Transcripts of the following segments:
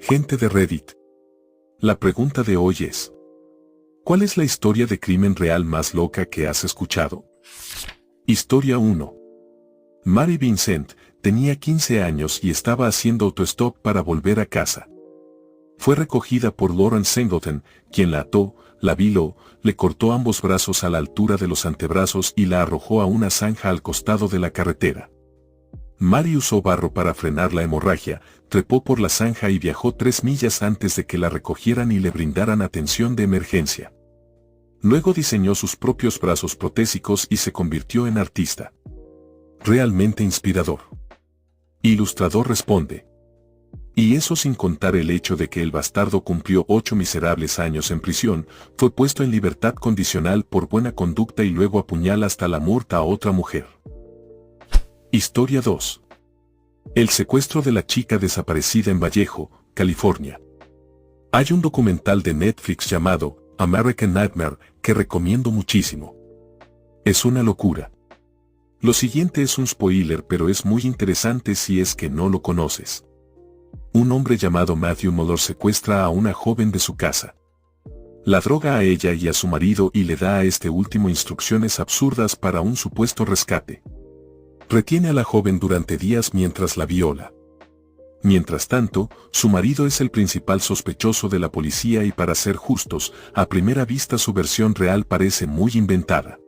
Gente de Reddit. La pregunta de hoy es: ¿cuál es la historia de crimen real más loca que has escuchado? Historia 1. Mary Vincent tenía 15 años y estaba haciendo autostop para volver a casa. Fue recogida por Lawrence Singleton, quien la ató, la violó, le cortó ambos brazos a la altura de los antebrazos y la arrojó a una zanja al costado de la carretera. Mary usó barro para frenar la hemorragia, trepó por la zanja y viajó 3 millas antes de que la recogieran y le brindaran atención de emergencia. Luego diseñó sus propios brazos protésicos y se convirtió en artista. Realmente inspirador. Ilustrador responde. Y eso sin contar el hecho de que el bastardo cumplió 8 miserables años en prisión, fue puesto en libertad condicional por buena conducta y luego apuñala hasta la muerte a otra mujer. Historia 2. El secuestro de la chica desaparecida en Vallejo, California. Hay un documental de Netflix llamado American Nightmare que recomiendo muchísimo. Es una locura. Lo siguiente es un spoiler, pero es muy interesante si es que no lo conoces. Un hombre llamado Matthew Muller secuestra a una joven de su casa. La droga a ella y a su marido y le da a este último instrucciones absurdas para un supuesto rescate. Retiene a la joven durante días mientras la viola. Mientras tanto, su marido es el principal sospechoso de la policía y, para ser justos, a primera vista su versión real parece muy inventada.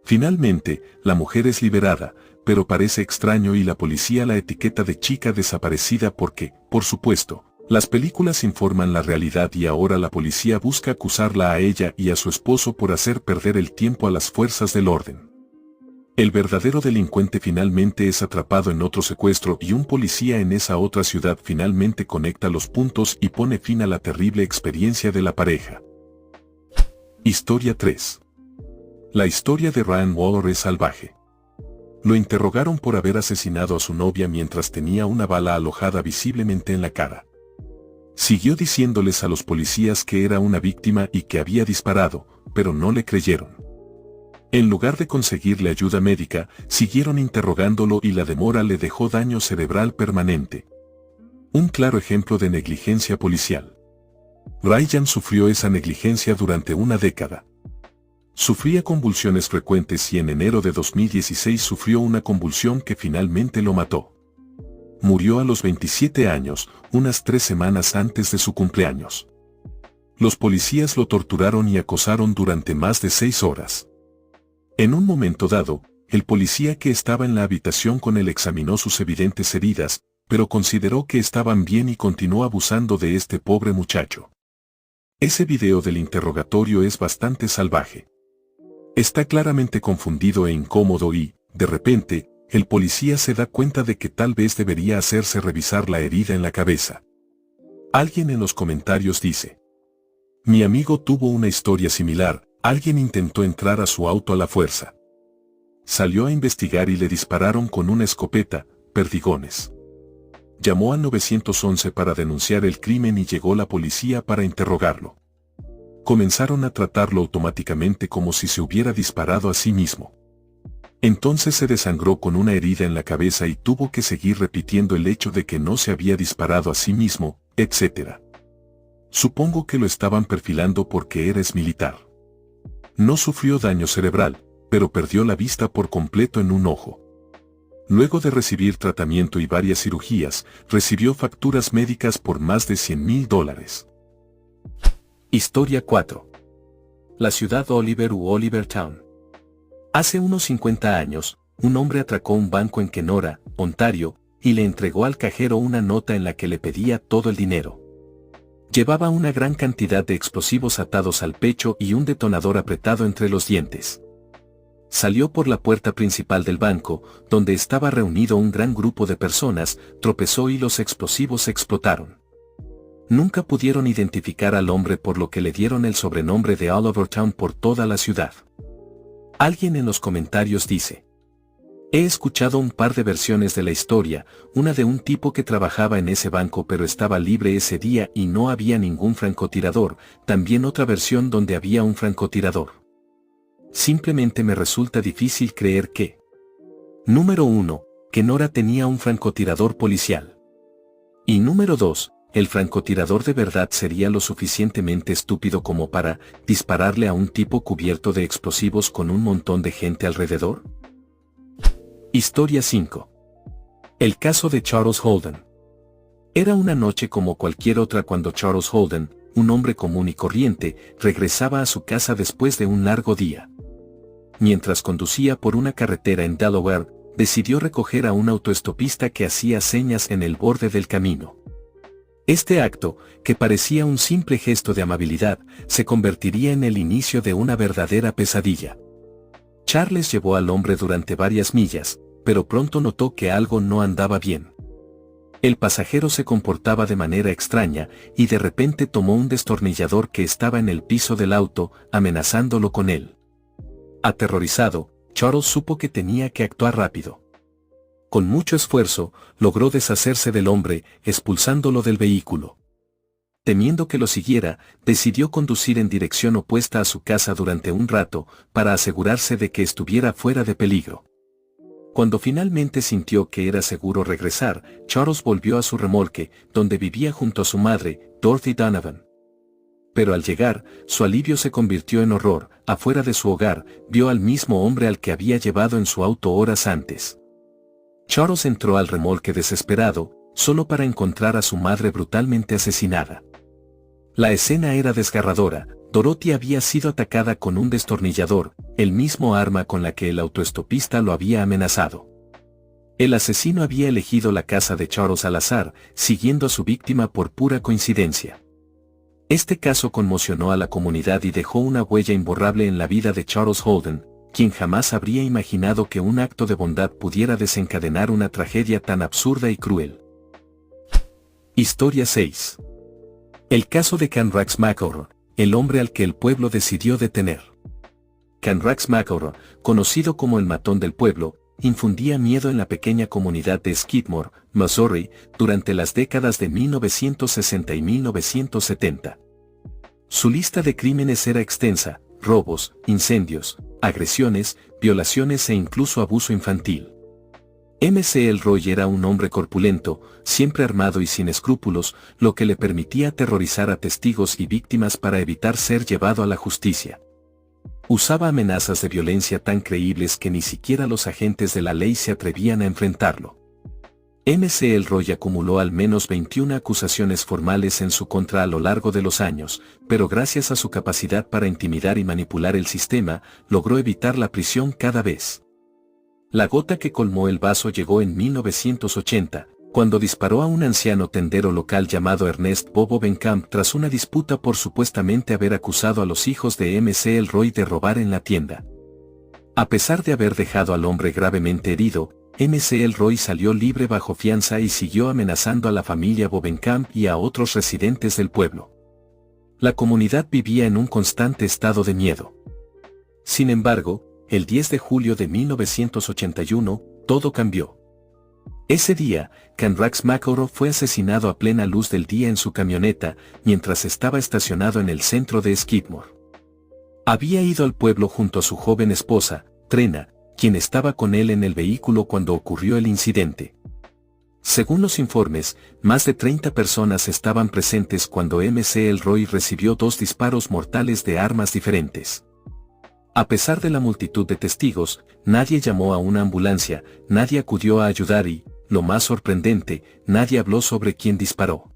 Finalmente, la mujer es liberada, pero parece extraño y la policía la etiqueta de chica desaparecida porque, por supuesto, las películas informan la realidad y ahora la policía busca acusarla a ella y a su esposo por hacer perder el tiempo a las fuerzas del orden. El verdadero delincuente finalmente es atrapado en otro secuestro y un policía en esa otra ciudad finalmente conecta los puntos y pone fin a la terrible experiencia de la pareja. Historia 3. La historia de Ryan Waller es salvaje. Lo interrogaron por haber asesinado a su novia mientras tenía una bala alojada visiblemente en la cara. Siguió diciéndoles a los policías que era una víctima y que había disparado, pero no le creyeron. En lugar de conseguirle ayuda médica, siguieron interrogándolo y la demora le dejó daño cerebral permanente. Un claro ejemplo de negligencia policial. Ryan sufrió esa negligencia durante una década. Sufría convulsiones frecuentes y en enero de 2016 sufrió una convulsión que finalmente lo mató. Murió a los 27 años, unas 3 semanas antes de su cumpleaños. Los policías lo torturaron y acosaron durante más de 6 horas. En un momento dado, el policía que estaba en la habitación con él examinó sus evidentes heridas, pero consideró que estaban bien y continuó abusando de este pobre muchacho. Ese video del interrogatorio es bastante salvaje. Está claramente confundido e incómodo y, de repente, el policía se da cuenta de que tal vez debería hacerse revisar la herida en la cabeza. Alguien en los comentarios dice: mi amigo tuvo una historia similar. Alguien intentó entrar a su auto a la fuerza. Salió a investigar y le dispararon con una escopeta, perdigones. Llamó al 911 para denunciar el crimen y llegó la policía para interrogarlo. Comenzaron a tratarlo automáticamente como si se hubiera disparado a sí mismo. Entonces se desangró con una herida en la cabeza y tuvo que seguir repitiendo el hecho de que no se había disparado a sí mismo, etc. Supongo que lo estaban perfilando porque eres militar. No sufrió daño cerebral, pero perdió la vista por completo en un ojo. Luego de recibir tratamiento y varias cirugías, recibió facturas médicas por más de $100,000. Historia 4. La ciudad Oliver u Oliver Town. Hace unos 50 años, un hombre atracó un banco en Kenora, Ontario, y le entregó al cajero una nota en la que le pedía todo el dinero. Llevaba una gran cantidad de explosivos atados al pecho y un detonador apretado entre los dientes. Salió por la puerta principal del banco, donde estaba reunido un gran grupo de personas, tropezó y los explosivos explotaron. Nunca pudieron identificar al hombre, por lo que le dieron el sobrenombre de Oliver Town por toda la ciudad. Alguien en los comentarios dice: he escuchado un par de versiones de la historia, una de un tipo que trabajaba en ese banco pero estaba libre ese día y no había ningún francotirador, también otra versión donde había un francotirador. Simplemente me resulta difícil creer que... Número 1, que Nora tenía un francotirador policial. Y número 2, ¿el francotirador de verdad sería lo suficientemente estúpido como para dispararle a un tipo cubierto de explosivos con un montón de gente alrededor? Historia 5. El caso de Charles Holden. Era una noche como cualquier otra cuando Charles Holden, un hombre común y corriente, regresaba a su casa después de un largo día. Mientras conducía por una carretera en Delaware, decidió recoger a un autoestopista que hacía señas en el borde del camino. Este acto, que parecía un simple gesto de amabilidad, se convertiría en el inicio de una verdadera pesadilla. Charles llevó al hombre durante varias millas, pero pronto notó que algo no andaba bien. El pasajero se comportaba de manera extraña y de repente tomó un destornillador que estaba en el piso del auto, amenazándolo con él. Aterrorizado, Charles supo que tenía que actuar rápido. Con mucho esfuerzo, logró deshacerse del hombre, expulsándolo del vehículo. Temiendo que lo siguiera, decidió conducir en dirección opuesta a su casa durante un rato, para asegurarse de que estuviera fuera de peligro. Cuando finalmente sintió que era seguro regresar, Charles volvió a su remolque, donde vivía junto a su madre, Dorothy Donovan. Pero al llegar, su alivio se convirtió en horror. Afuera de su hogar, vio al mismo hombre al que había llevado en su auto horas antes. Charles entró al remolque desesperado, solo para encontrar a su madre brutalmente asesinada. La escena era desgarradora. Dorothy había sido atacada con un destornillador, el mismo arma con la que el autoestopista lo había amenazado. El asesino había elegido la casa de Charles al azar, siguiendo a su víctima por pura coincidencia. Este caso conmocionó a la comunidad y dejó una huella imborrable en la vida de Charles Holden, quien jamás habría imaginado que un acto de bondad pudiera desencadenar una tragedia tan absurda y cruel. Historia 6. El caso de Canrax McElroy, el hombre al que el pueblo decidió detener. Canrax McElroy, conocido como el matón del pueblo, infundía miedo en la pequeña comunidad de Skidmore, Missouri, durante las décadas de 1960 y 1970. Su lista de crímenes era extensa: robos, incendios, agresiones, violaciones e incluso abuso infantil. McElroy era un hombre corpulento, siempre armado y sin escrúpulos, lo que le permitía aterrorizar a testigos y víctimas para evitar ser llevado a la justicia. Usaba amenazas de violencia tan creíbles que ni siquiera los agentes de la ley se atrevían a enfrentarlo. McElroy acumuló al menos 21 acusaciones formales en su contra a lo largo de los años, pero gracias a su capacidad para intimidar y manipular el sistema, logró evitar la prisión cada vez. La gota que colmó el vaso llegó en 1980, cuando disparó a un anciano tendero local llamado Ernest Bobo Benkamp tras una disputa por supuestamente haber acusado a los hijos de McElroy de robar en la tienda. A pesar de haber dejado al hombre gravemente herido, McElroy salió libre bajo fianza y siguió amenazando a la familia Bobenkamp y a otros residentes del pueblo. La comunidad vivía en un constante estado de miedo. Sin embargo, el 10 de julio de 1981, todo cambió. Ese día, Canrax McElroy fue asesinado a plena luz del día en su camioneta, mientras estaba estacionado en el centro de Skidmore. Había ido al pueblo junto a su joven esposa, Trena, quien estaba con él en el vehículo cuando ocurrió el incidente. Según los informes, más de 30 personas estaban presentes cuando McElroy recibió 2 disparos mortales de armas diferentes. A pesar de la multitud de testigos, nadie llamó a una ambulancia, nadie acudió a ayudar y, lo más sorprendente, nadie habló sobre quién disparó.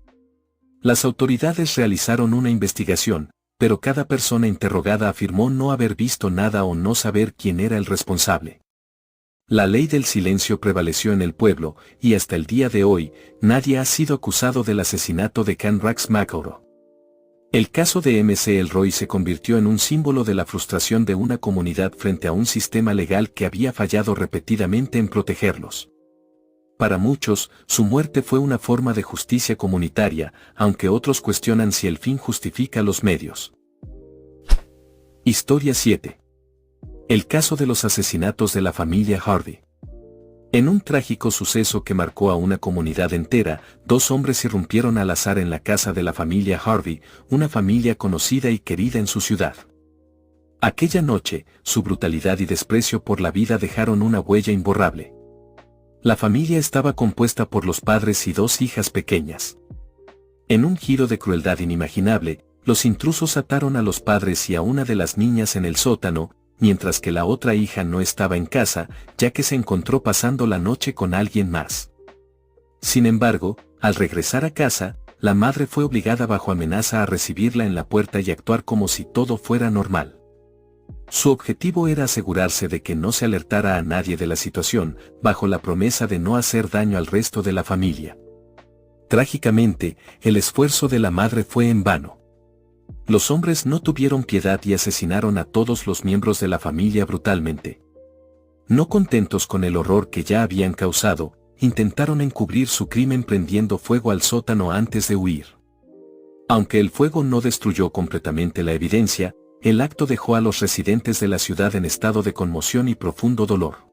Las autoridades realizaron una investigación, pero cada persona interrogada afirmó no haber visto nada o no saber quién era el responsable. La ley del silencio prevaleció en el pueblo, y hasta el día de hoy, nadie ha sido acusado del asesinato de Canrax McElroy. El caso de McElroy se convirtió en un símbolo de la frustración de una comunidad frente a un sistema legal que había fallado repetidamente en protegerlos. Para muchos, su muerte fue una forma de justicia comunitaria, aunque otros cuestionan si el fin justifica los medios. Historia 7. El caso de los asesinatos de la familia Harvey. En un trágico suceso que marcó a una comunidad entera, 2 hombres irrumpieron al azar en la casa de la familia Harvey, una familia conocida y querida en su ciudad. Aquella noche, su brutalidad y desprecio por la vida dejaron una huella imborrable. La familia estaba compuesta por los padres y 2 hijas pequeñas. En un giro de crueldad inimaginable, los intrusos ataron a los padres y a una de las niñas en el sótano, mientras que la otra hija no estaba en casa, ya que se encontró pasando la noche con alguien más. Sin embargo, al regresar a casa, la madre fue obligada bajo amenaza a recibirla en la puerta y actuar como si todo fuera normal. Su objetivo era asegurarse de que no se alertara a nadie de la situación, bajo la promesa de no hacer daño al resto de la familia. Trágicamente, el esfuerzo de la madre fue en vano. Los hombres no tuvieron piedad y asesinaron a todos los miembros de la familia brutalmente. No contentos con el horror que ya habían causado, intentaron encubrir su crimen prendiendo fuego al sótano antes de huir. Aunque el fuego no destruyó completamente la evidencia, el acto dejó a los residentes de la ciudad en estado de conmoción y profundo dolor.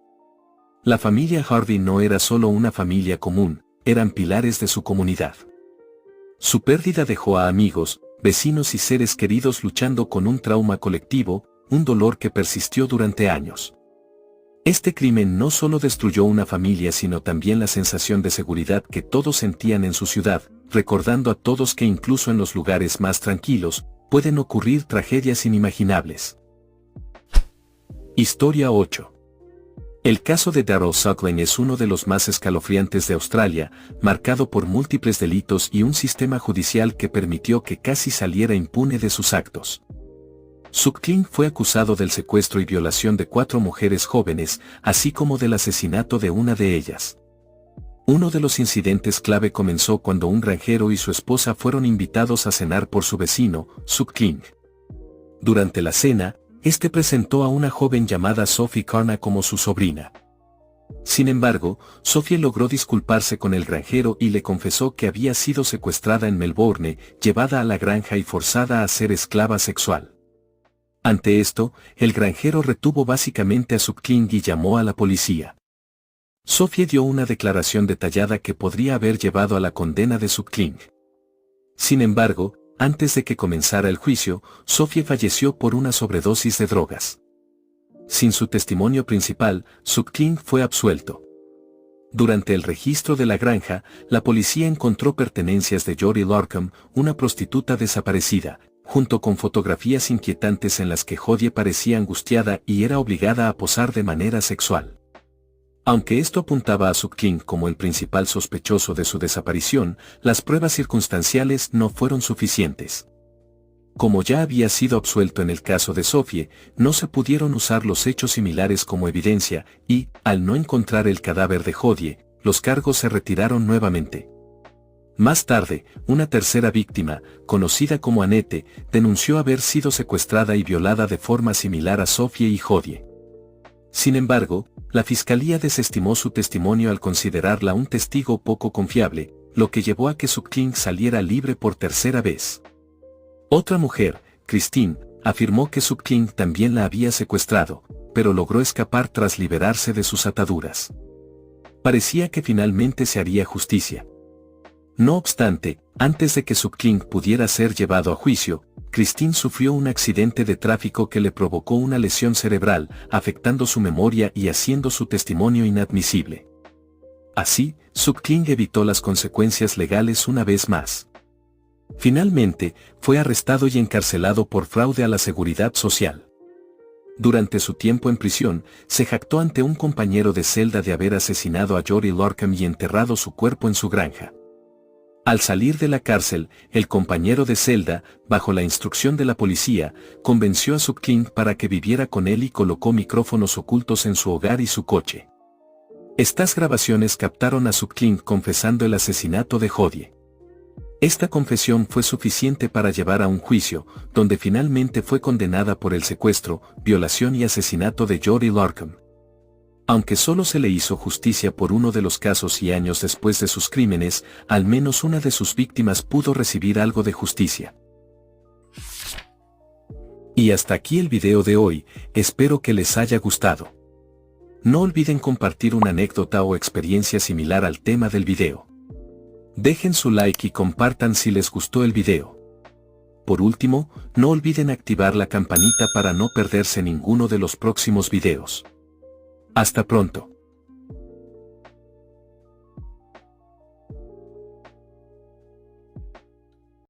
La familia Hardy no era solo una familia común, eran pilares de su comunidad. Su pérdida dejó a amigos, vecinos y seres queridos luchando con un trauma colectivo, un dolor que persistió durante años. Este crimen no solo destruyó una familia sino también la sensación de seguridad que todos sentían en su ciudad, recordando a todos que incluso en los lugares más tranquilos, pueden ocurrir tragedias inimaginables. Historia 8. El caso de Darryl Suckling es uno de los más escalofriantes de Australia, marcado por múltiples delitos y un sistema judicial que permitió que casi saliera impune de sus actos. Suckling fue acusado del secuestro y violación de 4 mujeres jóvenes, así como del asesinato de una de ellas. Uno de los incidentes clave comenzó cuando un granjero y su esposa fueron invitados a cenar por su vecino, Suckling. Durante la cena, este presentó a una joven llamada Sophie Carna como su sobrina. Sin embargo, Sophie logró disculparse con el granjero y le confesó que había sido secuestrada en Melbourne, llevada a la granja y forzada a ser esclava sexual. Ante esto, el granjero retuvo básicamente a Suckling y llamó a la policía. Sophie dio una declaración detallada que podría haber llevado a la condena de Suckling. Sin embargo, antes de que comenzara el juicio, Sophie falleció por una sobredosis de drogas. Sin su testimonio principal, Suckling fue absuelto. Durante el registro de la granja, la policía encontró pertenencias de Jodie Larkham, una prostituta desaparecida, junto con fotografías inquietantes en las que Jodie parecía angustiada y era obligada a posar de manera sexual. Aunque esto apuntaba a Suckling como el principal sospechoso de su desaparición, las pruebas circunstanciales no fueron suficientes. Como ya había sido absuelto en el caso de Sophie, no se pudieron usar los hechos similares como evidencia y, al no encontrar el cadáver de Jodie, los cargos se retiraron nuevamente. Más tarde, una tercera víctima, conocida como Annette, denunció haber sido secuestrada y violada de forma similar a Sophie y Jodie. Sin embargo, la fiscalía desestimó su testimonio al considerarla un testigo poco confiable, lo que llevó a que Suckling saliera libre por tercera vez. Otra mujer, Christine, afirmó que Suckling también la había secuestrado, pero logró escapar tras liberarse de sus ataduras. Parecía que finalmente se haría justicia. No obstante, antes de que Suckling pudiera ser llevado a juicio, Christine sufrió un accidente de tráfico que le provocó una lesión cerebral, afectando su memoria y haciendo su testimonio inadmisible. Así, Suckling evitó las consecuencias legales una vez más. Finalmente, fue arrestado y encarcelado por fraude a la seguridad social. Durante su tiempo en prisión, se jactó ante un compañero de celda de haber asesinado a Jodie Larkham y enterrado su cuerpo en su granja. Al salir de la cárcel, el compañero de celda, bajo la instrucción de la policía, convenció a Suckling para que viviera con él y colocó micrófonos ocultos en su hogar y su coche. Estas grabaciones captaron a Suckling confesando el asesinato de Jodie. Esta confesión fue suficiente para llevar a un juicio, donde finalmente fue condenada por el secuestro, violación y asesinato de Jodie Larkham. Aunque solo se le hizo justicia por uno de los casos y años después de sus crímenes, al menos una de sus víctimas pudo recibir algo de justicia. Y hasta aquí el video de hoy, espero que les haya gustado. No olviden compartir una anécdota o experiencia similar al tema del video. Dejen su like y compartan si les gustó el video. Por último, no olviden activar la campanita para no perderse ninguno de los próximos videos. Hasta pronto.